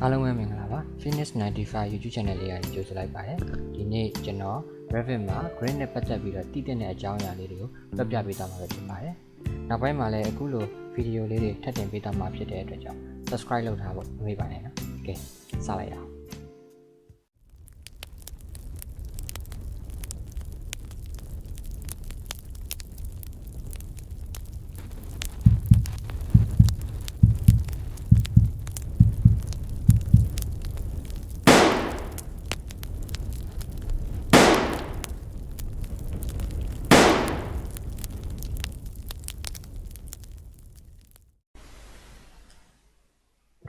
အားလုံးပဲမင်္ဂလာပါ Fitness 95 YouTube channel လေးကနေကြိုဆိုလိုက်ပါတယ်ဒီနေ့ကျွန်တော် Revit မှာ grid နဲ့ပတ်သက်ပြီးတော့တည်တဲ့အကြောင်းအရာလေးတွေကိုပြပြပေးသွားမှာဖြစ်ပါတယ်နောက်ပိုင်းမှာလည်းအခုလိုဗီဒီယိုလေးတွေထပ်တင်ပေးသွားမှာဖြစ်တဲ့အတွက်ကြောင့် subscribe လုပ်ထားဖို့မမေ့ပါနဲ့နော်ကဲစလိုက်ရအောင်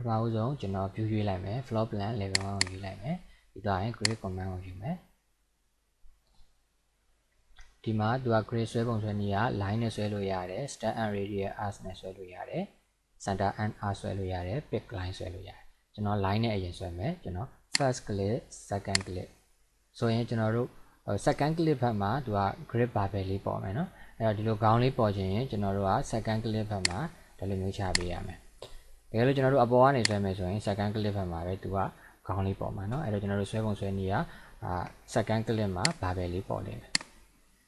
ပထမဦးဆုံးကျွန်တော် view ရွေးလိုက်မယ် floor plan level 1ကိုရွေးလိုက်မယ်ပြီးတော့ရင် grid command ကိုယူမယ်ဒီမှာသူက grid ဆွဲပုံဆွဲနည်းက line နဲ့ဆွဲလို့ရတယ် start and radial arc နဲ့ဆွဲလို့ရတယ် center and arc ဆွဲလို့ရတယ် pick line ဆွဲလို့ရတယ်ကျွန်တော် line နဲ့အရင်ဆွဲမယ်ကျွန်တော် first click second click ဆိုရင်ကျွန်တော်တို့ second click ဘက်မှာသူက grid barbell လေးပေါ်မယ်နော်အဲ့တော့ဒီလိုခေါင်းလေးပေါ်ခြင်းရင်ကျွန်တော်တို့က second click ဘက်မှာဒီလိုမျိုးချပေးရမယ်တကယ်လို့ကျွန်တော်တို့အပေါ်ကနေဆွဲမယ်ဆိုရင် second click ဘက်မှာပဲသူကခေါင်းလေးပေါ်မှာเนาะအဲ့တော့ကျွန်တော်တို့ဆွဲပုံဆွဲနည်းကsecond click မှာ barbell လေးပေါ်နေတယ်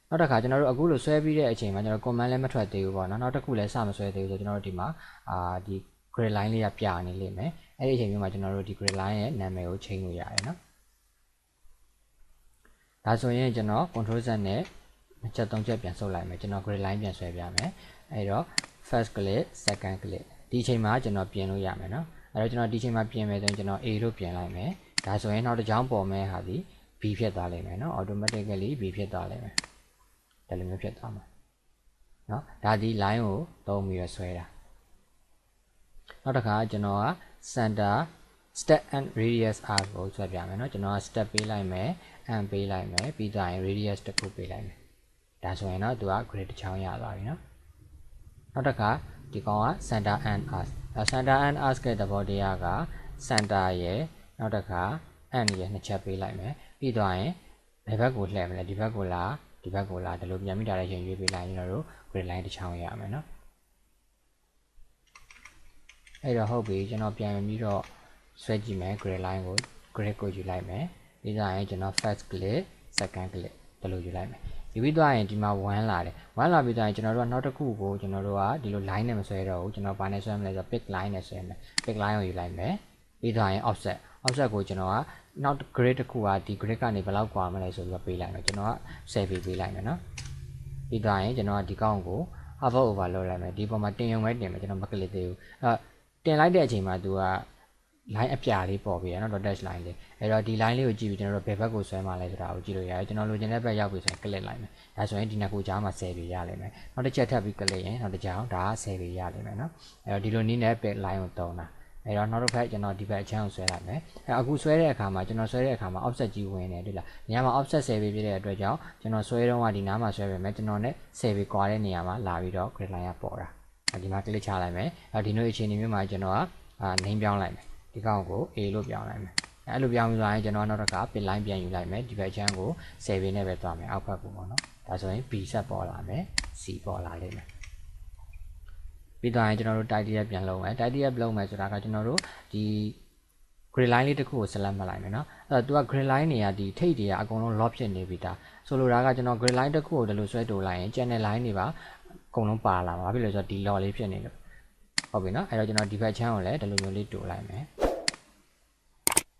နောက်တစ်ခါကျွန်တော်တို့အခုလိုဆွဲပြီးတဲ့အချိန်မှာကျွန်တော် command လည်းမထွက်သေးဘူးပေါ့เนาะနောက်တစ်ခုလည်းစမဆွဲသေးဘူးဆိုကျွန်တော်တို့ဒီမှာဒီ grid line လေးကပြနေလိမ့်မယ်အဲ့ဒီအချိန်မျိုးမှာကျွန်တော်တို့ဒီ grid line ရဲ့နာမည်ကိုချိန်လို့ရတယ်เนาะဒါဆိုရင်ကျွန်တော် control Z နဲ့2ချက်3ချက်ပြန်ဆုပ်လိုက်မယ်ကျွန်တော် grid line ပြန်ဆွဲပြမယ်အဲ့တော့ first click second clickဒီအချိန်မှာကျွန်တော်ပြင်လို့ရမယ်เนาะအဲ့တော့ကျွန်တော်ဒီအချိန်မှာပြင်မယ်ဆိုရင်ကျွန်တော် A လို့ပြင်လိုက်မယ်ဒါဆိုရင်နောက်တစ်ကြောင်းပေါ်မဲ့ဟာဒီ B ဖြစ်သွားလိမ့်မယ်เนาะ automatically B ဖြစ်သွားလိမ့်မယ်ဒါလိုမျိုးဖြစ်သွားမှာเนาะဒါဒီ line ကိုသုံးပြီးတော့ဆွဲတာနောက်တစ်ခါကျွန်တော်က center step and radius arc ကိုဆွဲပြမယ်เนาะကျွန်တော်က step ပေးလိုက်မယ် and ပေးလိုက်မယ်ပြီးတော့ရင် radius တစ်ခုပေးလိုက်မယ်ဒါဆိုရင်တော့သူက grid တစ်ချောင်းရသွားပြီเนาะနောက်တစ်ခါဒီကောင်က center and arc center and arc ရဲ့သဘောတရားက center ရဲ့နောက်တစ်ခါ and ရဲ့နှစ်ချက်ပေးလိုက်မယ်ပြီးတော့ရင်ဘယ်ဘက်ကိုလှည့်မလဲဒီဘက်ကိုလားဒီဘက်ကိုလားဒါလိုပြန်ပြီး direction ရွေးပေးလိုက်ရင်ကျွန်တော်တို့ grid line တစ်ချောင်းရမယ်เนาะအဲ့တော့ဟုတ်ပြီကျွန်တော်ပြန်ပြီးတော့ဆွဲကြည့်မယ် grid line ကို grid ကိုယူလိုက်မယ်ပြီးတော့ရင်ကျွန်တော် first click second click ဒါလိုယူလိုက်မယ်ယူပြီးသွားရင်ဒီမှာ1လာတယ်1လာပြီးသွားရင်ကျွန်တော်တို့ကနောက်တစ်ခုကိုကျွန်တော်တို့ကဒီလို line နဲ့မဆွဲတော့ဘူးကျွန်တော်ဘာနဲ့ဆွဲမလဲဆိုတော့ pick line နဲ့ဆွဲမယ် pick line ကိုယူလိုက်မယ်ပြီးသွားရင် offset ကိုကျွန်တော်ကနောက် grid တစ်ခုကဒီ grid ကနေဘယ်လောက်กว่าမလဲဆိုပြီးတော့ပေးလိုက်မယ်ကျွန်တော်က10ပေးလိုက်မယ်เนาะပြီးသွားရင်ကျွန်တော်ကဒီကောင်ကို hover over လုပ်လိုက်မယ်ဒီပေါ်မှာတင်ရုံပဲတင်မယ်ကျွန်တော်မကလစ်သေးဘူးတင်လိုက်တဲ့အချိန်မှာသူက line အပြာလေးပေါ်ပြီးရနော် dotted line လေးအဲ့တော့ဒီ line လေးကိုကြည့်ပြီးကျွန်တော်တို့ဘယ်ဘက်ကိုဆွဲမှာလဲဆိုတာကိုကြည့်လို့ရတယ်ကျွန်တော်လိုချင်တဲ့ဘက်ရောက်ပြီဆိုရင် click လိုက်မယ်ဒါဆိုရင်ဒီနှစ်ခုကြားမှာ10ပေရလိမ့်မယ်နောက်တစ်ချက်ထပ်ပြီး click ရင်နောက်တစ်ကြောင်ဒါက10ပေရလိမ့်မယ်နော်အဲ့တော့ဒီလိုနည်းနဲ့ back line ကိုတုံးတာအဲ့တော့နောက်တစ်ဖက်ကျွန်တော်ဒီဘက်အချမ်းကိုဆွဲလိုက်မယ်အဲ့အခုဆွဲတဲ့အခါမှာကျွန်တော်ဆွဲတဲ့အခါမှာ offset ကြီးဝင်နေတွေ့လားညမှာ offset 10ပေပြည့်တဲ့အတွက်ကြောင့်ကျွန်တော်ဆွဲတော့ကဒီနားမှာဆွဲပေးမယ်ကျွန်တော်နဲ့10ပေကွာတဲ့နေရာမှာလာပြီးတော့ grid line ကပေါ်တာဒီမှာ click ချလိုက်မယ်အဲ့ဒီလိုအခြေအနေမျိုးမှာကျွန်တော်ကname ပြောင်းလိုက်မယ်ဒီကောင်ကို A လို့ပြောင်းလိုက်မယ်အဲ့လိုပြောင်းပြီးသွားရင်ကျွန်တော်နောက်တစ်ခါ pin line ပြန်ယူလိုက်မယ်ဒီဘက်ချမ်းကို10ပေနဲ့ပဲသွားမယ်အောက်ဘက်ကိုပေါ့နော်ဒါဆိုရင် B ဆက်ပေါ်လာမယ် C ပေါ်လာလိမ့်မယ်ပြီးသွားရင်ကျွန်တော်တို့ title ပြန်လုပ်မယ် title လုပ်မယ်ဆိုတာကကျွန်တော်တို့ဒီ grid line လေးတစ်ခုကို select မှတ်လိုက်မယ်နော်အဲ့တော့ तू က grid line တွေကဒီထိပ်တွေကအကုန်လုံး lock ဖြစ်နေပြီဒါဆိုလိုတာကကျွန်တော် grid line တစ်ခုကိုဒီလိုဆွဲတိုးလိုက်ရင် channel line တွေပါအကုန်လုံးပါလာမှာဘာဖြစ်လဲဆိုတော့ဒီ lock လေးဖြစ်နေလို့ဟုတ်ပြီနော်အဲ့တော့ကျွန်တော်ဒီဘက်ချမ်းကိုလည်းဒီလိုမျိုးလေးတိုးလိုက်မယ်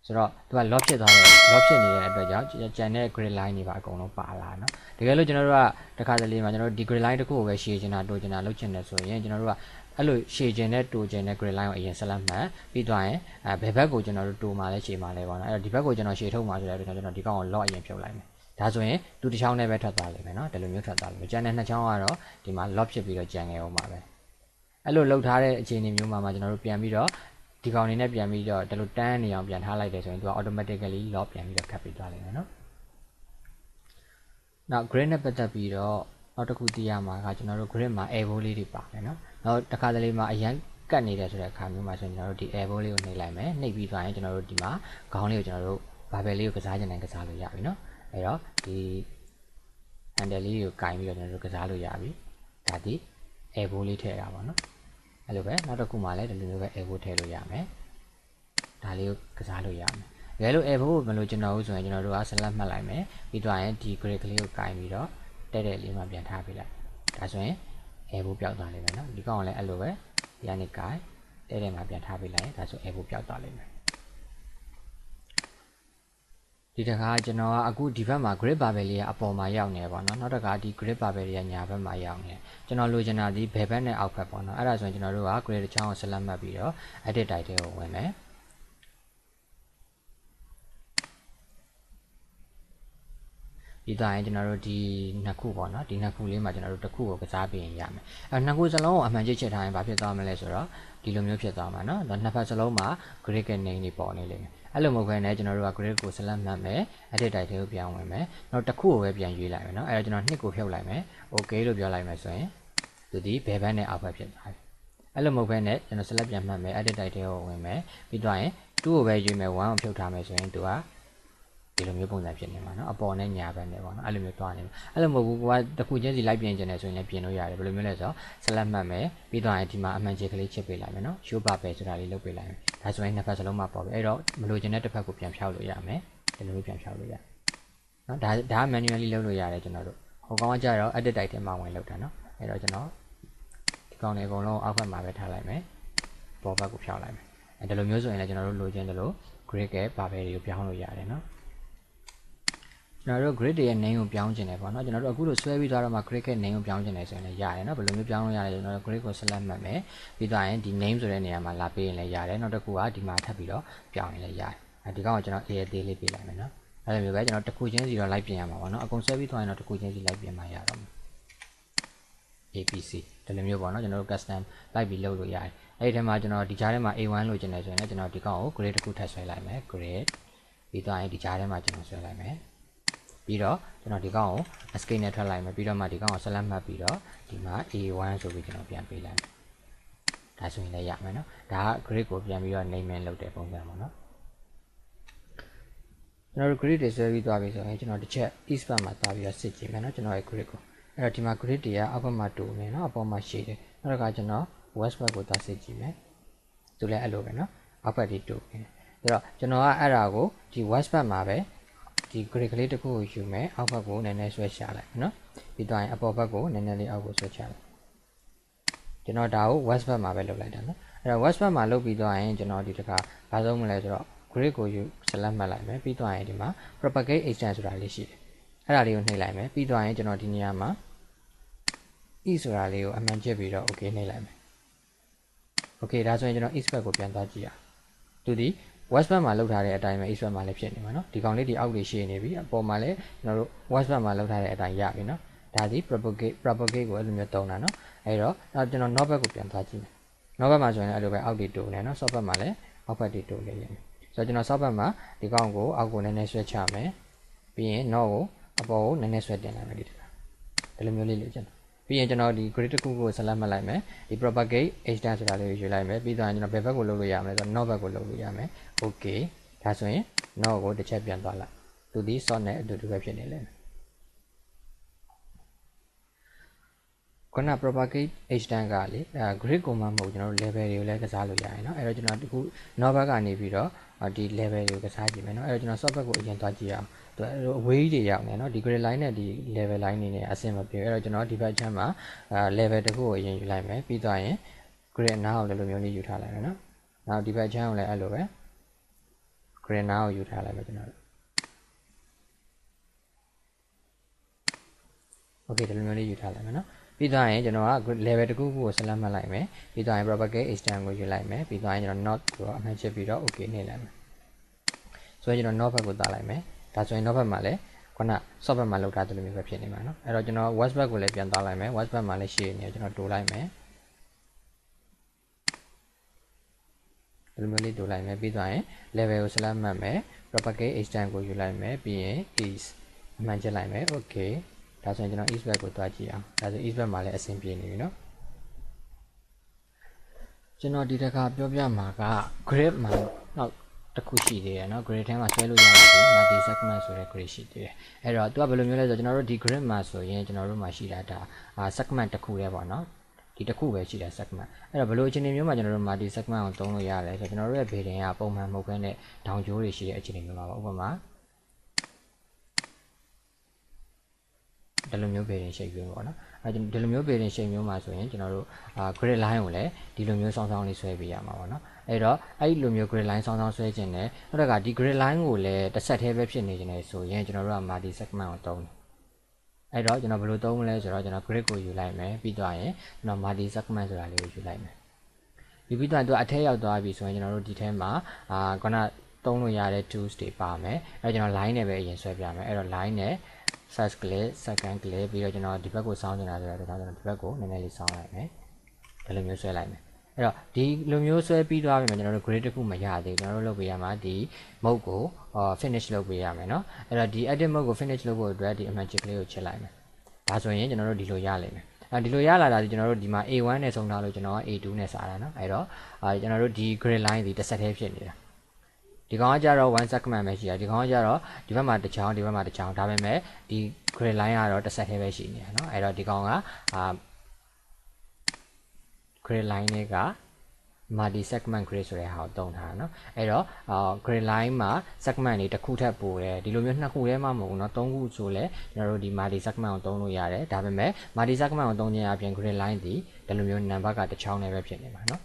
ဆိုတော့သူက lock ဖြစ်သွားတယ် lock ဖြစ်နေတဲ့အတွက်ကြောင့်ကျန်တဲ့ grid line တွေပါအကုန်လုံးပါလာเนาะတကယ်လို့ကျွန်တော်တို့ကတစ်ခါတလေမှာကျွန်တော်တို့ဒီ grid line တစ်ခုကိုပဲရှည်ချင်တာတိုးချင်တာလုပ်ချင်တယ်ဆိုရင်ကျွန်တော်တို့ကအဲ့လိုရှည်ချင်တဲ့တိုးချင်တဲ့ grid line ကိုအရင် select မှတ်ပြီးသွားရင်ဘယ်ဘက်ကိုကျွန်တော်တို့တိုးမှလဲရှည်မှလဲပေါ့နော်အဲ့တော့ဒီဘက်ကိုကျွန်တော်ရှည်ထုတ်မှဆိုတဲ့အတွက်ကျွန်တော်ဒီကောင်ကို lock အရင်ဖြုတ်လိုက်မယ်ဒါဆိုရင်သူတစ်ချောင်းနဲ့ပဲထွက်သွားလိမ့်မယ်เนาะဒီလိုမျိုးထွက်သွားလိမ့်မယ်ကျန်တဲ့နှစ်ချောင်းကတော့ဒီမှာ lock ဖြစ်ပြီးတော့ကျန်ခဲ့အောင်ပါပဲအဲ့လိုလောက်ထားတဲ့အခြေအနေမျိုးမှာကျွန်တော်တို့ပြန်ပြီးတော့ဒီကောင်နေနဲ့ပြန်ပြီးတော့ဒီလိုတန်းနေအောင်ပြန်ထားလိုက်တယ်ဆိုရင်သူက automatically lock ပြန်ပြီးတော့ခတ်ပေးသွားလိမ့်မယ်နော်နောက် grid နဲ့ပတ်သက်ပြီးတော့နောက်တစ်ခုသိရမှာကကျွန်တော်တို့ grid မှာ elbow လေးတွေပါမယ်နော်နောက်တစ်ခါတလေမှာအရန်ကတ်နေတယ်ဆိုတဲ့အခါမျိုးမှာဆိုရင်ကျွန်တော်တို့ဒီ elbow လေးကိုနှိပ်လိုက်မယ်နှိပ်ပြီးသွားရင်ကျွန်တော်တို့ဒီမှာခေါင်းလေးကိုကျွန်တော်တို့ barbell လေးကိုကစားချင်တိုင်းကစားလို့ရပြီနော်အဲ့တော့ဒီ handle လေးကိုကင်ပြီးတော့ကျွန်တော်တို့ကစားလို့ရပြီဒါဒီ elbow လေးထည့်တာပါနော်အဲ့လိုပဲနောက်တစ်ခုမှလည်းဒီလိုမျိုးပဲ elbow ထည့်လို့ရမယ် ဒါလေးကိုကစားလို့ရမယ်တကယ်လို့ elbow ကိုမလို့ကျွန်တော်တို့ဆိုရင်ကျွန်တော်တို့က select မှတ်လိုက်မယ်ပြီးတော့ရင်ဒီ grid ကလေးကိုကင်ပြီးတော့တဲ့လေးမှပြန်ထားပေးလိုက်ဒါဆိုရင် elbow ပြောက်သွားလိမ့်မယ်နော်ဒီကောင်ကလည်းအဲ့လိုပဲဒီကနေကင်တဲ့မှာပြန်ထားပေးလိုက်ဒါဆို elbow ပြောက်သွားလိမ့်မယ်ဒီတခါကျွန်တော်ကအခုဒီဘက်မှာ grid barbell လေးကအပေါ်မှာရောက်နေပေါ့နော်နောက်တစ်ခါဒီ grid barbell လေးကညာဘက်မှာရောက်နေကျွန်တော်လိုချင်တာဒီဘယ်ဘက်နဲ့အောက်ဘက်ပေါ့နော်အဲ့ဒါဆိုရင်ကျွန်တော်တို့က grid တစ်ချောင်းကို select မှတ်ပြီးတော့ edit title ကိုဝင်မယ်ဒီတိုင်းကျွန်တော်တို့ဒီနှစ်ခုပေါ့နော်ဒီနှစ်ခုလေးမှာကျွန်တော်တို့တစ်ခုကိုကစားပြီးရင်ရမယ်အဲနှစ်ခုစလုံးကိုအမှန်ကြီးချက်ထားရင်ဘာဖြစ်သွားမလဲဆိုတော့ဒီလိုမျိုးဖြစ်သွားမှာနော်နှစ်ဖက်စလုံးမှာ grid ရဲ့ name တွေပေါ်နေလိမ့်မယ်အဲ့လိုမဟုတ်ဘဲနဲ့ကျွန်တော်တို့က grid ကို select မှတ်မယ် edit title ကိုပြောင်းဝင်မယ်နောက်တစ်ခုကိုပဲပြန်ရွေးလိုက်မယ်နော်အဲ့တော့ကျွန်တော်နှစ်ကိုဖြုတ်လိုက်မယ် okay လို့ပြောလိုက်မယ်ဆိုရင်သူဒီဘယ်ဘက်နဲ့အောက်ဘက်ဖြစ်သွားပြီအဲ့လိုမဟုတ်ဘဲနဲ့ကျွန်တော် select ပြန်မှတ်မယ် edit title ကိုဝင်မယ်ပြီးတော့ရင်2ကိုပဲရွေးမယ်1ကိုဖြုတ်ထားမယ်ဆိုရင်သူကဒီလိုမျိုးပုံစံဖြစ်နေမှာเนาะအပေါ်နဲ့ညာဘက်နဲ့ပေါ့เนาะအဲ့လိုမျိုးတွားနေမှာအဲ့လိုမဟုတ်ဘူးကွာတစ်ခုချင်းစီလိုက်ပြင်ကျင်တယ်ဆိုရင်လည်းပြင်လို့ရတယ်ဘယ်လိုမျိုးလဲဆိုတော့ select မှတ်မယ်ပြီးတော့ရင်ဒီမှာအမှန်ချေကလေးချစ်ပေးလိုက်မယ်เนาะ show bar ပဲဆိုတာလေးလုပ်ပေးလိုက်မယ်ဒါဆိုရင်နှစ်ဖက်စလုံးမှာပေါ်ပြီအဲ့တော့မလိုချင်တဲ့တစ်ဖက်ကိုပြန်ဖြောက်လို့ရမယ်ဒီလိုမျိုးပြန်ဖြောက်လို့ရเนาะဒါ manually လုပ်လို့ရတယ်ကျွန်တော်တို့ဟိုကောင်ကကြတော့ edit title မှာဝင်လုပ်တာเนาะအဲ့တော့ကျွန်တော်ဒီကောင်တွေအကုန်လုံးအောက်ဘက်မှာပဲထားလိုက်မယ်ပေါ်ဘက်ကိုဖြောက်လိုက်မယ်အဲ့ဒီလိုမျိုးဆိုရင်လည်းကျွန်တော်တို့လိုချင်တယ်လို့ grid ရဲ့ barbell တွေကိုပြောင်းလို့ရတယ်เนาะကျွန်တော်တို့ grid ရဲ့ name ကိုပြောင်းခြင်းတယ်ပေါ့နော်ကျွန်တော်တို့အခုလိုဆွဲပြီးသွားတော့မှ grid ရဲ့ name ကိုပြောင်းခြင်းတယ်ဆိုရင်လည်းရတယ်နော်ဘယ်လိုမျိုးပြောင်းလို့ရလဲကျွန်တော်တို့ grid ကို select မှတ်မယ်ပြီးသွားရင်ဒီ name ဆိုတဲ့နေရာမှာလာပေးရင်လည်းရတယ်နောက်တစ်ခုကဒီမှာထပ်ပြီးတော့ပြောင်းရင်လည်းရတယ်အဲဒီကောင်ကကျွန်တော် AL လေးပေးလိုက်မယ်နော်အဲ့လိုမျိုးပဲကျွန်တော်တစ်ခုချင်းစီတော့လိုက်ပြင်ရမှာပေါ့နော်အကုန်ဆွဲပြီးသွားရင်တော့တစ်ခုချင်းစီလိုက်ပြင်မှရတော့မယ် APC ဒီလိုမျိုးပေါ့နော်ကျွန်တော်တို့ custom လိုက်ပြီးလုပ်လို့ရတယ်အဲ့ဒီထဲမှာကျွန်တော်ဒီကြားထဲမှာ A1 လို့ကျင်တယ်ဆိုရင်လည်းကျွန်တော်ဒီကောင်ကို grid တစ်ခုထပ်ဆွဲလိုက်မယ် grid ပြီးသွားရင်ဒီကြားထဲမှာကျွန်တော်ဆွဲလိုက်မယ်ပြီးတော့ကျွန်တော်ဒီကောင်ကို escape နဲ့ထွက်လိုက်မယ်ပြီးတော့မှဒီကောင်ကို select မှတ်ပြီးတော့ဒီမှာ A1 ဆိုပြီးကျွန်တော်ပြန်ပေးလိုက်မယ်ဒါဆိုရင်လည်းရမယ်နော်ဒါက grid ကိုပြန်ပြီးတော့ naming လုပ်တဲ့ပုံစံပေါ့နော်ကျွန်တော်တို့ grid တွေဆွဲပြီးသွားပြီဆိုရင်ကျွန်တော်တစ်ချက် east ဘက်မှာသွားပြီးတော့စစ်ကြည့်မယ်နော်ကျွန်တော်ရဲ့ grid ကိုအဲ့တော့ဒီမှာ grid တွေကအောက်ဘက်မှာတူနေနော်အပေါ်မှာရှည်တယ်နောက်တစ်ခါကျွန်တော် west ဘက်ကိုသွားစစ်ကြည့်မယ်သူလည်းအဲ့လိုပဲနော်အောက်ဘက်ဒီတူနေအဲ့တော့ကျွန်တော်ကအဲ့ဒါကိုဒီ west ဘက်မှာပဲဒီ grid ကလေးတစ်ခုကိုယူမယ်အောက်ဘက်ကိုနည်းနည်းဆွဲချလိုက်နော်ပြီးတော့ရင်အပေါ်ဘက်ကိုနည်းနည်းလေးအောက်ကိုဆွဲချလိုက်ကျွန်တော်ဒါကို west ဘက်မှာပဲလုပ်လိုက်တာနော်အဲ့တော့ west ဘက်မှာလုပ်ပြီးတော့ရင်ကျွန်တော်ဒီတစ်ခါဘာဆုံးမလဲဆိုတော့ grid ကိုယူ select မှတ်လိုက်မယ်ပြီးတော့ရင်ဒီမှာ propagate extend ဆိုတာလေးရှိတယ်အဲ့ဒါလေးကိုနှိပ်လိုက်မယ်ပြီးတော့ရင်ကျွန်တော်ဒီနေရာမှာ e ဆိုတာလေးကိုအမှန်ချစ်ပြီးတော့ okay နှိပ်လိုက်မယ် okay ဒါဆိုရင်ကျွန်တော် east ဘက်ကိုပြန်သွားကြည့်ရသူဒီ west ဘက်မှာလောက်ထားတဲ့အတိုင်းပဲ east ဘက်မှာလည်းဖြစ်နေမှာเนาะဒီကောင်လေးဒီအောက်လေးရှည်နေပြီအပေါ်မှာလည်းကျွန်တော်တို့ west ဘက်မှာလောက်ထားတဲ့အတိုင်းရပြီเนาะဒါဒီ propagate ကိုအဲ့လိုမျိုးသုံးတာเนาะအဲ့တော့ကျွန်တော် north ဘက်ကိုပြန်သွားကြည့်မယ် north ဘက်မှာဆိုရင်အဲ့လိုပဲအောက်တွေတိုးနေเนาะ south ဘက်မှာလည်းအောက်ဘက်တွေတိုးနေရမယ်ဆိုတော့ကျွန်တော် south ဘက်မှာဒီကောင်ကိုအောက်ကိုနည်းနည်းဆွဲချမယ်ပြီးရင် north ကိုအပေါ်ကိုနည်းနည်းဆွဲတင်လိုက်မယ်ဒီလိုမျိုးလေးလုပ်ချင်တယ်ပြီးရင်ကျွန်တော်ဒီ grid တစ်ခုကို select မှတ်လိုက်မယ်ဒီ propagate extend ဆိုတာလေးကိုယူလိုက်မယ်ပြီးတော့ကျွန်တော်ဘယ်ဘက်ကိုလုပ်လို့ရမလဲဆိုတော့ north ဘက်ကိုလုပ်လို့ရမယ် okay ဒါဆိုရင် north ကိုတစ်ချက်ပြန်သွားလိုက်သူဒီ south နဲ့အတူတူပဲဖြစ်နေလိမ့်မယ်ခုန propagate extend ကလေgrid ကိုမှမဟုတ်ကျွန်တော်တို့ level တွေကိုလည်းကစားလို့ရတယ်เนาะအဲ့တော့ကျွန်တော်ဒီခု north ဘက်ကနေပြီးတော့ဒီ level တွေကိုကစားကြည့်မယ်เนาะအဲ့တော့ကျွန်တော် south ဘက်ကိုအရင်သွားကြည့်အောင်သူအဝေးကြီးတွေရောက်နေเนาะဒီ grid line နဲ့ဒီ level line နေနဲ့အဆင်မပြေအဲ့တော့ကျွန်တော်ဒီဘက်ချမ်းမှာlevel တစ်ခုကိုအရင်ယူလိုက်မယ်ပြီးတော့ရင် grid နားကိုလည်းလိုမျိုးလေးယူထားလိုက်မယ်เนาะနောက်ဒီဘက်ချမ်းကိုလည်းအဲ့လိုပဲ grid နားကိုယူထားလိုက်မယ်ကျွန်တော်တို့ okay ဒီလိုမျိုးလေးယူထားလိုက်မယ်เนาะပြီးတော့ရင်ကျွန်တော်က level တစ်ခုခုကို select မှတ်လိုက်မယ်ပြီးတော့ရင် propagate extend ကိုယူလိုက်မယ်ပြီးတော့ရင်ကျွန်တော် not ကိုအမှန်ချစ်ပြီးတော့ okay နှိပ်လိုက်မယ်ဆိုရင်ကျွန်တော် north ဘက်ကိုသွားလိုက်မယ်ဒါဆိုရင် north ဘက်မှာလည်းခုန south ဘက်မှာလောက်ထားတယ်လို့မျိုးပဲဖြစ်နေမှာเนาะအဲ့တော့ကျွန်တော် west ဘက်ကိုလည်းပြန်သွားလိုက်မယ် west ဘက်မှာလည်းရှေ့နေကျွန်တော်တိုးလိုက်မယ်ဒီလိုမျိုးလေးတိုးလိုက်မယ်ပြီးတော့ရင် level ကို select မှတ်မယ် propagate extend ကိုယူလိုက်မယ်ပြီးရင် east အမှန်ချစ်လိုက်မယ် okayဒါဆိုရင်ကျွန်တော် east ဘက်ကိုသွားကြည့်အောင်ဒါဆို east ဘက်မှာလည်းအဆင်ပြေနေပြီเนาะကျွန်တော်ဒီတစ်ခါပြောပြမှာက grid မှာနောက်တစ်ခုရှိသေးတယ်เนาะ grid ထဲမှာဆွဲလို့ရတဲ့ multi segment ဆိုတဲ့ grid ရှိသေးတယ်အဲ့တော့သူကဘယ်လိုမျိုးလဲဆိုတော့ကျွန်တော်တို့ဒီ grid မှာဆိုရင်ကျွန်တော်တို့မှာရှိတာဒါsegment တစ်ခုတည်းပေါ့เนาะ ဒီတစ်ခုပဲရှိတဲ့ segment အဲ့တော့ဘယ်လိုအခြေအနေမျိုးမှာကျွန်တော်တို့ multi segment ကိုသုံးလို့ရလဲဆိုတော့ကျွန်တော်တို့ရဲ့ bearing ကပုံမှန်မဟုတ်ဘဲနဲ့ဒေါင်ကျိုးတွေရှိတဲ့အခြေအနေမျိုးမှာပါဥပမာဒီလိုမျိုး bearing shape မျိုးပေါ့နော်ဒီလိုမျိုး bearing shape မျိုးမှာဆိုရင်ကျွန်တော်တို့grid line ကိုလည်းဒီလိုမျိုးစောင်းစောင်းလေးဆွဲပေးရမှာပေါ့နော်အဲ့တော့အဲ့ဒီလိုမျိုး grid line စောင်းစောင်းဆွဲခြင်းနဲ့နောက်ကဒီ grid line ကိုလည်းတစ်ဆက်တည်းပဲဖြစ်နေခြင်းနဲ့ဆိုရင်ကျွန်တော်တို့က multi segment ကိုသုံးတယ်အဲ့တော့ကျွန်တော်ဘယ်လိုသုံးမလဲဆိုတော့ကျွန်တော် grid ကိုယူလိုက်မယ်ပြီးတော့ရင်ကျွန်တော် multi segment ဆိုတာလေးကိုယူလိုက်မယ်ပြီးတော့သူအထက်ရောက်သွားပြီဆိုရင်ကျွန်တော်တို့ဒီထဲမှာခုနသုံးလို့ရတဲ့ tools တွေပါမယ်အဲ့တော့ကျွန်တော် line နဲ့ပဲအရင်ဆွဲပြမယ်အဲ့တော့ line နဲ့ first click second click ပြီးတော့ကျွန်တော်ဒီဘက်ကိုစောင်းနေတာဆိုတော့ကျွန်တော်ဒီဘက်ကိုနည်းနည်းလေးစောင်းလိုက်မယ်ဒီလိုမျိုးဆွဲလိုက်မယ်အဲ့တော့ဒီလိုမျိုးဆွဲပြီးသွားပြီမှာကျွန်တော်တို့ grade တစ်ခုမရသေးကျွန်တော်တို့လုပ်ပေးရမှာဒီ mode ကိုfinish လုပ်ပေးရမယ်เนาะအဲ့တော့ဒီ edit mode ကို finish လုပ်ဖို့အတွက်ဒီ magic လေးကိုချက်လိုက်မယ်ဒါဆိုရင်ကျွန်တော်တို့ဒီလိုရလိမ့်မယ်ဒီလိုရလာတာဒီကျွန်တော်တို့ဒီမှာ A1 နဲ့ဆုံးထားလို့ကျွန်တော်က A2 နဲ့စားတာเนาะအဲ့တော့ကျွန်တော်တို့ဒီ grid line ဒီတစ်ဆက်တည်းဖြစ်နေတာဒီကောင်ကကြတော့ one segment ပဲရှိတာဒီကောင်ကကြတော့ဒီဘက်မှာတစ်ချောင်းဒီဘက်မှာတစ်ချောင်းဒါပေမဲ့ဒီ grid line ကတော့တစ်ဆက်တည်းပဲရှိနေတာเนาะအဲ့တော့ဒီကောင်ကgrid line တွေက multi segment grid ဆိုတဲ့ဟာကိုသုံးထားတာเนาะအဲ့တော့grid line မှာ segment တွေတစ်ခုထပ်ပို့တယ်ဒီလိုမျိုးနှစ်ခုတည်းမှမဟုတ်ဘူးเนาะသုံးခုဆိုလဲကျွန်တော်တို့ဒီ multi segment ကိုသုံးလို့ရတယ်ဒါပေမဲ့ multi segment ကိုသုံးခြင်းအပြင် grid line ဒီဒီလိုမျိုး number ကတစ်ချောင်းနဲ့ပဲဖြစ်နေမှာเนาะ